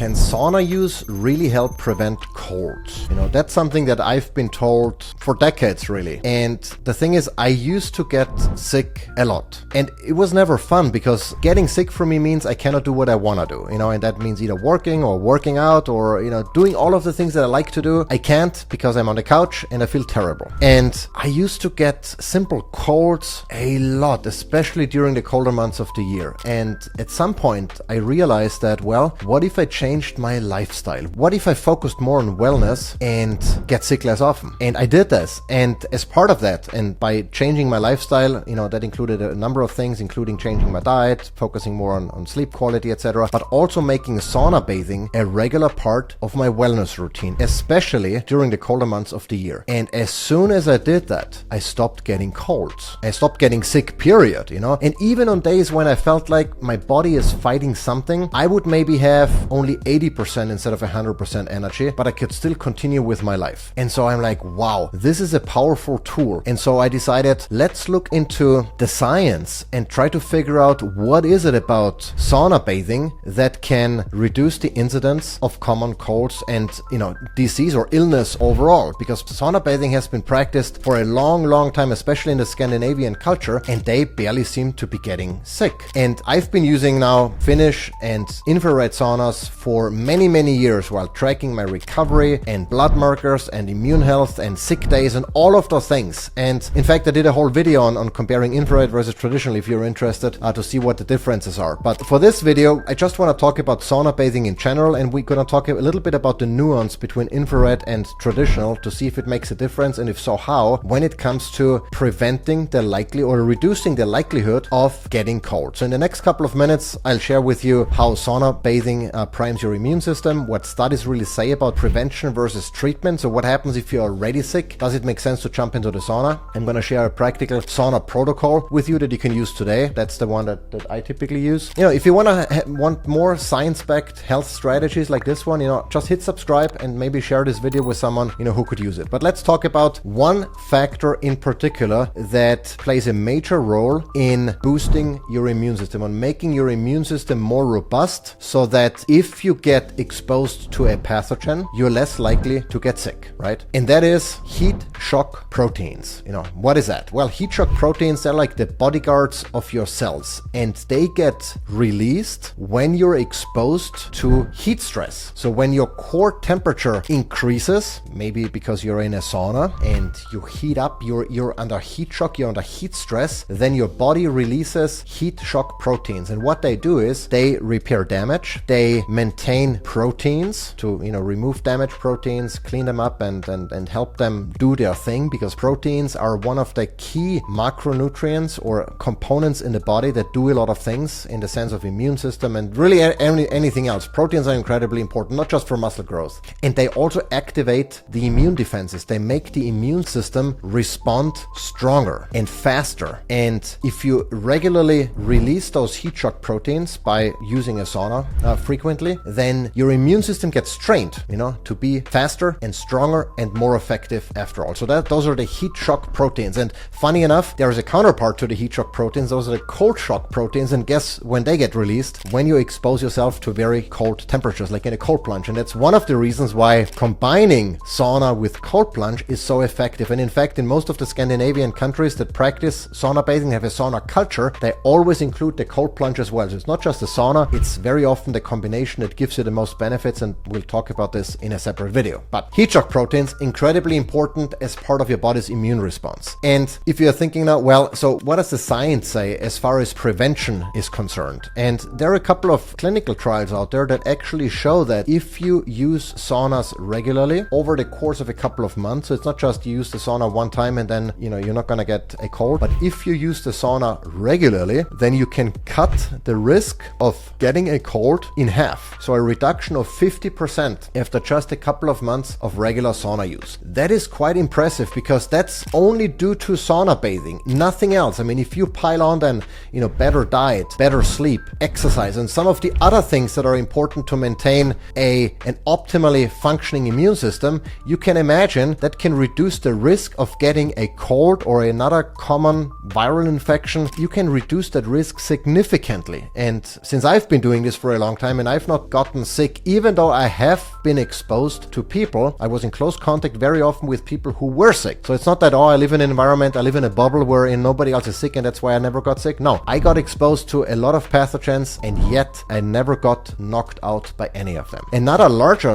can sauna use really help prevent colds? You know, that's something that I've been told for decades, really. And the thing is, I used to get sick a lot. And it was never fun because getting sick for me means I cannot do what I want to do, you know, and that means either working or working out or, you know, doing all of the things that I like to do. I can't because I'm on the couch and I feel terrible. And I used to get simple colds a lot, especially during the colder months of the year. And at some point I realized that, well, what if I changed my lifestyle? What if I focused more on wellness and get sick less often? And I did this. And as part of that, and by changing my lifestyle, you know, that included a number of things, including changing my diet, focusing more on sleep quality, etc., but also making sauna bathing a regular part of my wellness routine, especially during the colder months of the year. And as soon as I did that, I stopped getting colds. I stopped getting sick, period, you know. And even on days when I felt like my body is fighting something, I would maybe have only 80% instead of 100% energy, but I could still continue with my life. And so I'm like, wow, this is a powerful tool. And so I decided, let's look into the science and try to figure out what is it about sauna bathing that can reduce the incidence of common colds and, you know, disease or illness overall. Because sauna bathing has been practiced for a long time, especially in the Scandinavian culture, and they barely seem to be getting sick. And I've been using now Finnish and infrared saunas for many years while tracking my recovery and blood markers and immune health and sick days and all of those things. And in fact, I did a whole video on comparing infrared versus traditional if you're interested to see what the differences are. But for this video, I just want to talk about sauna bathing in general, and we're going to talk a little bit about the nuance between infrared and traditional to see if it makes a difference, and if so, how, when it comes to preventing the likely or reducing the likelihood of getting cold. So in the next couple of minutes, I'll share with you how sauna bathing primes your immune system, what studies really say about prevention versus treatment. So what happens if you're already sick? Does it make sense to jump into the sauna? I'm going to share a practical sauna protocol with you that you can use today. That's the one that I typically use. You know, if you want more science-backed health strategies like this one, you know, just hit subscribe and maybe share this video with someone, you know, who could use it. But let's talk about one factor in particular that plays a major role in boosting your immune system, on making your immune system more robust so that if you get exposed to a pathogen, you're less likely to get sick, right? And that is heat shock proteins. You know, what is that? Well, heat shock proteins, they're like the bodyguards of your cells, and they get released when you're exposed to heat stress. So when your core temperature increases, maybe because you're in a sauna and you heat up, you're under heat shock, you're under heat stress, then your body releases heat shock proteins. And what they do is they repair damage, they maintain proteins to, you know, remove damaged proteins, clean them up and help them do their thing, because proteins are one of the key macronutrients or components in the body that do a lot of things in the sense of immune system and really anything else. Proteins are incredibly important, not just for muscle growth. And they also activate the immune defenses. They make the immune system respond stronger and faster. And if you regularly release those heat shock proteins by using a sauna frequently, then your immune system gets trained, you know, to be faster and stronger and more effective after all. So those are the heat shock proteins. And funny enough, there is a counterpart to the heat shock proteins. Those are the cold shock proteins. And guess when they get released? When you expose yourself to very cold temperatures, like in a cold plunge. And that's one of the reasons why combining sauna with cold plunge is so effective. And in fact, in most of the Scandinavian countries that practice sauna bathing, have a sauna culture, they always include the cold plunge as well. So it's not just the sauna, it's very often the combination that gives you the most benefits, and we'll talk about this in a separate video. But heat shock proteins, incredibly important as part of your body's immune response. And if you're thinking now, well, so what does the science say as far as prevention is concerned? And there are a couple of clinical trials out there that actually show that if you use saunas regularly over the course of a couple of months, so it's not just you use the sauna one time and then, you know, you're not going to get a cold, but if you use the sauna regularly, then you can cut the risk of getting a cold in half. So a reduction of 50% after just a couple of months of regular sauna use. That is quite impressive because that's only due to sauna bathing, nothing else. I mean, if you pile on then, you know, better diet, better sleep, exercise, and some of the other things that are important to maintain an optimally functioning immune system, you can imagine that can reduce the risk of getting a cold or another common viral infection. You can reduce that risk significantly. And since I've been doing this for a long time and I've not gotten sick, even though I have been exposed to people. I was in close contact very often with people who were sick. So it's not that, oh, I live in an environment, I live in a bubble wherein nobody else is sick and that's why I never got sick. No, I got exposed to a lot of pathogens and yet I never got knocked out by any of them. Another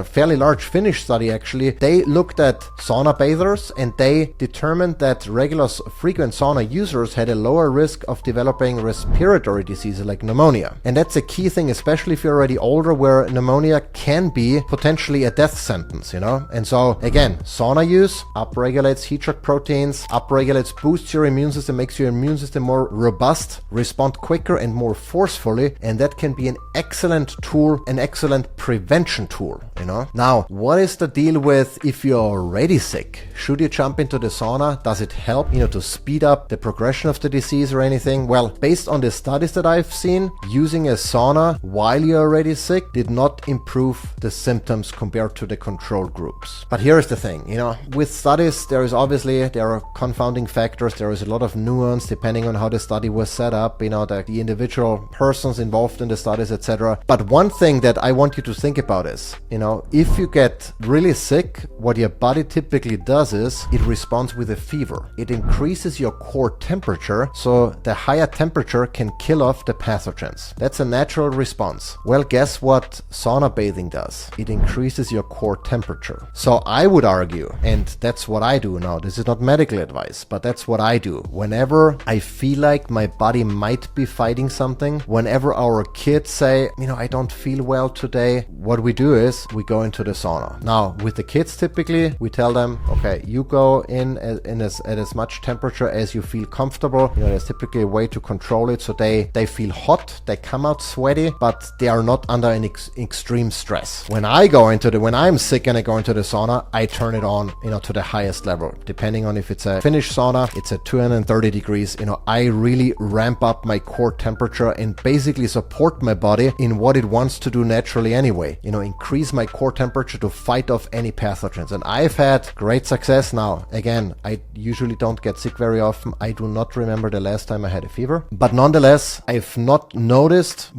fairly large Finnish study actually, they looked at sauna bathers and they determined that regular frequent sauna users had a lower risk of developing respiratory diseases like pneumonia. And that's a key thing, especially if you're already older, where pneumonia can be potentially a death sentence, you know? And so again, sauna use upregulates heat shock proteins, upregulates, boosts your immune system, makes your immune system more robust, respond quicker and more forcefully, and that can be an excellent tool, an excellent prevention tool, you know? Now, what is the deal with if you're already sick? Should you jump into the sauna? Does it help, you know, to speed up the progression of the disease or anything? Well, based on the studies that I've seen, using a sauna while you're already sick did not improve the symptoms compared to the control groups. But here's the thing, you know, with studies, there are confounding factors. There is a lot of nuance depending on how the study was set up, you know, the individual persons involved in the studies, etc. But one thing that I want you to think about is, you know, if you get really sick, what your body typically does is it responds with a fever. It increases your core temperature, so the higher temperature can kill off the pathogens. That's a natural response. Well, guess what sauna bathing does? It increases your core temperature. So I would argue, and that's what I do now, this is not medical advice, but that's what I do. Whenever I feel like my body might be fighting something, whenever our kids say, you know, I don't feel well today, what we do is we go into the sauna. Now, with the kids, typically, we tell them, okay, you go in at as much temperature as you feel comfortable. You know, there's typically a way to control it so they feel hot, they come out sweaty, but they are not under an extreme stress. When I'm sick and I go into the sauna, I turn it on, you know, to the highest level. Depending on if it's a Finnish sauna, it's at 230 degrees. You know, I really ramp up my core temperature and basically support my body in what it wants to do naturally anyway. You know, increase my core temperature to fight off any pathogens. And I've had great success. Now, again, I usually don't get sick very often. I do not remember the last time I had a fever. But nonetheless, I've not noticed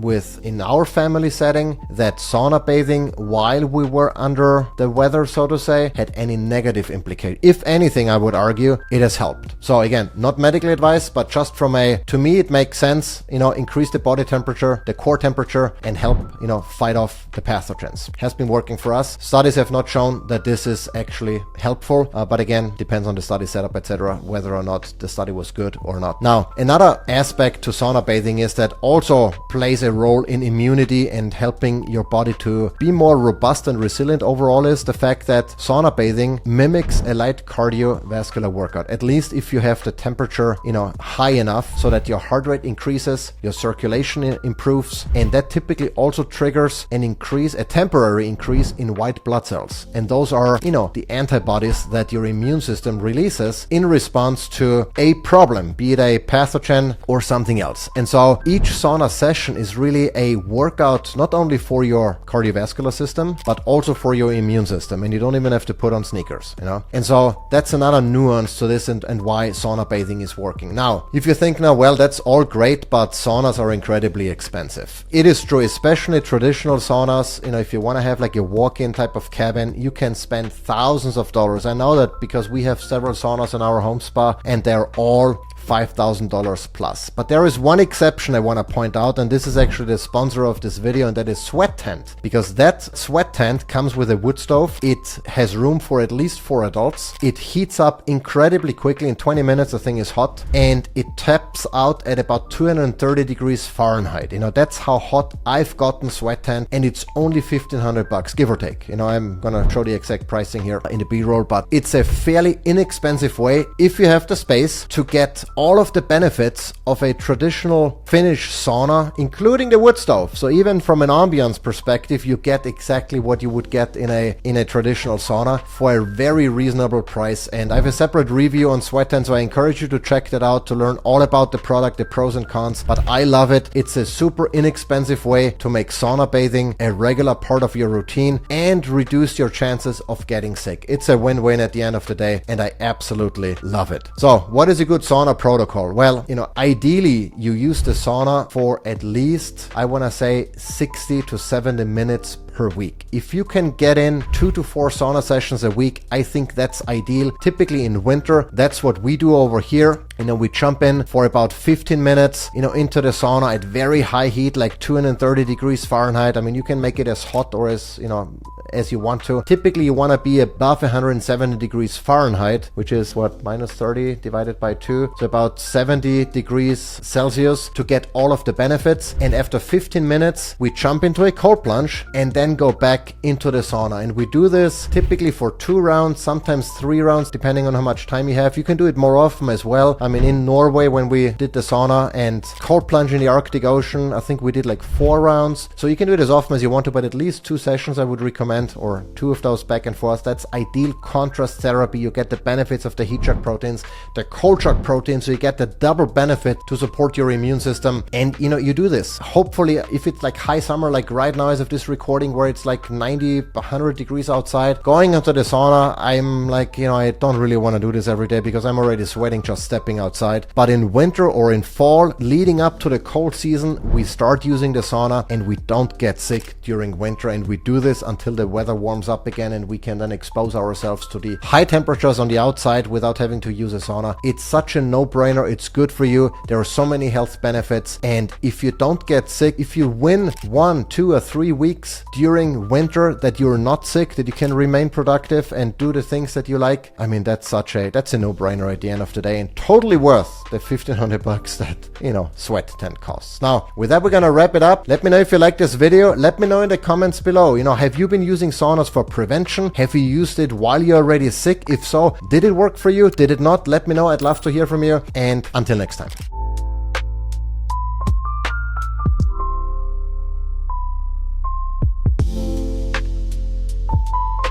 in our family setting that sauna bathing while we were under the weather, so to say, had any negative implication. If anything, I would argue it has helped. So again, not medical advice, but just to me, it makes sense, you know, increase the body temperature, the core temperature, and help, you know, fight off the pathogens. Has been working for us. Studies have not shown that this is actually helpful, but again, depends on the study setup, etc., whether or not the study was good or not. Now, another aspect to sauna bathing is that also plays a role in immunity and helping your body to be more robust and resilient overall is the fact that sauna bathing mimics a light cardiovascular workout, at least if you have the temperature, you know, high enough so that your heart rate increases, your circulation improves, and that typically also triggers a temporary increase in white blood cells. And those are, you know, the antibodies that your immune system releases in response to a problem, be it a pathogen or something else. And so each sauna session is really a workout not only for your cardiovascular system, but also for your immune system. And you don't even have to put on sneakers, you know? And so that's another nuance to this and why sauna bathing is working. Now, if you think now, well, that's all great, but saunas are incredibly expensive. It is true, especially traditional saunas. You know, if you want to have like a walk-in type of cabin, you can spend thousands of dollars. I know that because we have several saunas in our home spa and they're all $5,000 plus. But there is one exception I want to point out, and this is actually the sponsor of this video, and that is Sweat Tent. Because that Sweat Tent comes with a wood stove. It has room for at least 4 adults. It heats up incredibly quickly. In 20 minutes, the thing is hot. And it taps out at about 230 degrees Fahrenheit. You know, that's how hot I've gotten Sweat Tent. And it's only $1,500, give or take. You know, I'm gonna show the exact pricing here in the B-roll, but it's a fairly inexpensive way, if you have the space, to get all of the benefits of a traditional Finnish sauna, including the wood stove. So even from an ambience perspective, you get exactly what you would get in a traditional sauna for a very reasonable price. And I have a separate review on Sweat Tent, so I encourage you to check that out to learn all about the product, the pros and cons. But I love it. It's a super inexpensive way to make sauna bathing a regular part of your routine and reduce your chances of getting sick. It's a win-win at the end of the day, and I absolutely love it. So what is a good sauna protocol? Well, ideally you use the sauna for at least, I want to say 60 to 70 minutes per week. If you can get in 2 to 4 sauna sessions a week, I think that's ideal. Typically in winter, that's what we do over here. We jump in for about 15 minutes, into the sauna at very high heat, like 230 degrees Fahrenheit. I mean, you can make it as hot or as you want to. Typically, you want to be above 170 degrees Fahrenheit, which is what, minus 30 divided by 2. So about 70 degrees Celsius to get all of the benefits. And after 15 minutes, we jump into a cold plunge and then go back into the sauna. And we do this typically for 2 rounds, sometimes 3 rounds, depending on how much time you have. You can do it more often as well. I mean, in Norway, when we did the sauna and cold plunge in the Arctic Ocean, I think we did like 4 rounds. So you can do it as often as you want to, but at least 2 sessions I would recommend, or 2 of those back and forth. That's ideal contrast therapy. You get the benefits of the heat shock proteins, the cold shock proteins, so you get the double benefit to support your immune system. And you do this. Hopefully, if it's like high summer, like right now as of this recording, where it's like 90, 100 degrees outside, going into the sauna, I'm like, I don't really want to do this every day because I'm already sweating just stepping outside. But in winter or in fall, leading up to the cold season, we start using the sauna and we don't get sick during winter. And we do this until the weather warms up again and we can then expose ourselves to the high temperatures on the outside without having to use a sauna. It's such a no-brainer. It's good for you. There are so many health benefits. And if you don't get sick, if you win 1, 2 or 3 weeks during winter that you're not sick, that you can remain productive and do the things that you like, I mean, that's a no-brainer at the end of the day, and totally worth the $1,500 that, sweat tent costs. Now, with that, we're gonna wrap it up. Let me know if you like this video. Let me know in the comments below, have you been using saunas for prevention? Have you used it while you're already sick? If so, did it work for you? Did it not? Let me know. I'd love to hear from you. And until next time.